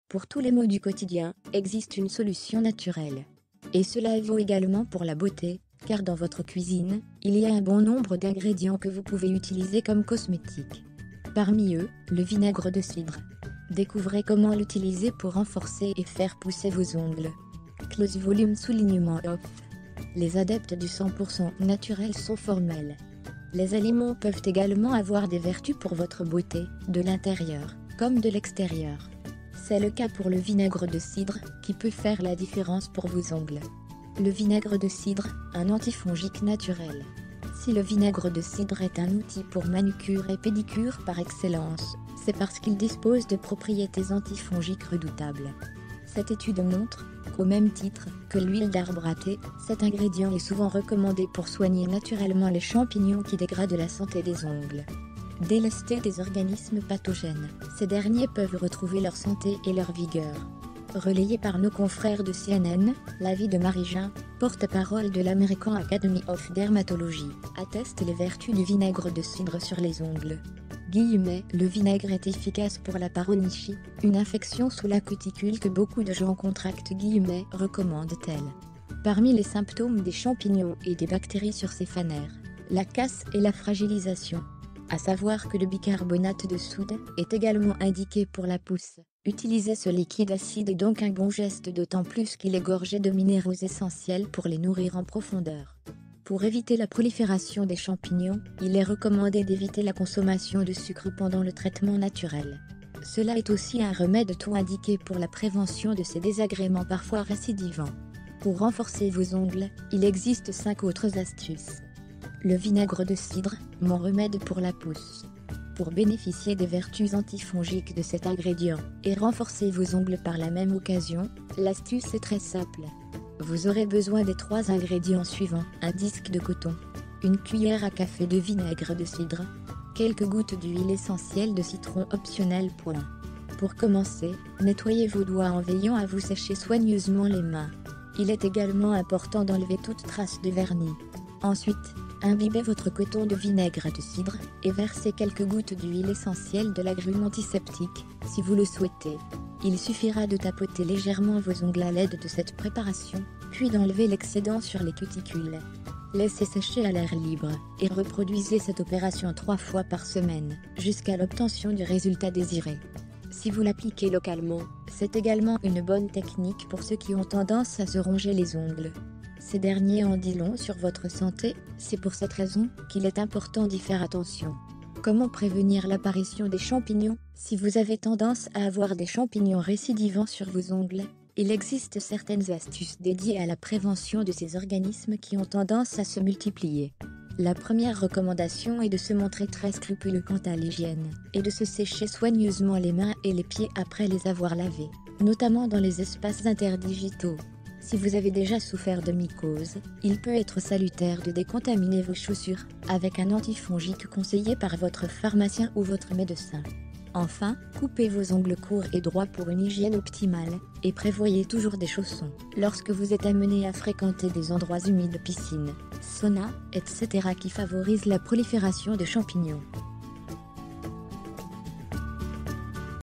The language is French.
Pour tous les maux du quotidien, existe une solution naturelle. Et cela vaut également pour la beauté, car dans votre cuisine, il y a un bon nombre d'ingrédients que vous pouvez utiliser comme cosmétiques. Parmi eux, le vinaigre de cidre. Découvrez comment l'utiliser pour renforcer et faire pousser vos ongles. Close volume soulignement off. Les adeptes du 100% naturel sont formels. Les aliments peuvent également avoir des vertus pour votre beauté, de l'intérieur, comme de l'extérieur. C'est le cas pour le vinaigre de cidre, qui peut faire la différence pour vos ongles. Le vinaigre de cidre, un antifongique naturel. Si le vinaigre de cidre est un outil pour manucure et pédicure par excellence, c'est parce qu'il dispose de propriétés antifongiques redoutables. Cette étude montre qu'au même titre que l'huile d'arbre à thé, cet ingrédient est souvent recommandé pour soigner naturellement les champignons qui dégradent la santé des ongles. Délestés des organismes pathogènes, ces derniers peuvent retrouver leur santé et leur vigueur. Relayé par nos confrères de CNN, l'avis de Marie Jean, porte-parole de l'American Academy of Dermatology, atteste les vertus du vinaigre de cidre sur les ongles. Le vinaigre est efficace pour la paronychie, une infection sous la cuticule que beaucoup de gens contractent, recommande-t-elle. Parmi les symptômes des champignons et des bactéries sur ces fanères, la casse et la fragilisation. À savoir que le bicarbonate de soude est également indiqué pour la pousse. Utiliser ce liquide acide est donc un bon geste, d'autant plus qu'il est gorgé de minéraux essentiels pour les nourrir en profondeur. Pour éviter la prolifération des champignons, il est recommandé d'éviter la consommation de sucre pendant le traitement naturel. Cela est aussi un remède tout indiqué pour la prévention de ces désagréments parfois récidivants. Pour renforcer vos ongles, il existe 5 autres astuces. Le vinaigre de cidre, mon remède pour la pousse. Pour bénéficier des vertus antifongiques de cet ingrédient et renforcer vos ongles par la même occasion, l'astuce est très simple. Vous aurez besoin des 3 ingrédients suivants: un disque de coton, une cuillère à café de vinaigre de cidre, quelques gouttes d'huile essentielle de citron optionnelle. Pour commencer, nettoyez vos doigts en veillant à vous sécher soigneusement les mains. Il est également important d'enlever toute trace de vernis. Ensuite, imbibez votre coton de vinaigre de cidre et versez quelques gouttes d'huile essentielle de l'agrume antiseptique, si vous le souhaitez. Il suffira de tapoter légèrement vos ongles à l'aide de cette préparation, puis d'enlever l'excédent sur les cuticules. Laissez sécher à l'air libre, et reproduisez cette opération 3 fois par semaine, jusqu'à l'obtention du résultat désiré. Si vous l'appliquez localement, c'est également une bonne technique pour ceux qui ont tendance à se ronger les ongles. Ces derniers en disent long sur votre santé, c'est pour cette raison qu'il est important d'y faire attention. Comment prévenir l'apparition des champignons? Si vous avez tendance à avoir des champignons récidivants sur vos ongles, il existe certaines astuces dédiées à la prévention de ces organismes qui ont tendance à se multiplier. La première recommandation est de se montrer très scrupuleux quant à l'hygiène, et de se sécher soigneusement les mains et les pieds après les avoir lavés, notamment dans les espaces interdigitaux. Si vous avez déjà souffert de mycose, il peut être salutaire de décontaminer vos chaussures avec un antifongique conseillé par votre pharmacien ou votre médecin. Enfin, coupez vos ongles courts et droits pour une hygiène optimale, et prévoyez toujours des chaussons lorsque vous êtes amené à fréquenter des endroits humides, piscines, saunas, etc. qui favorisent la prolifération de champignons.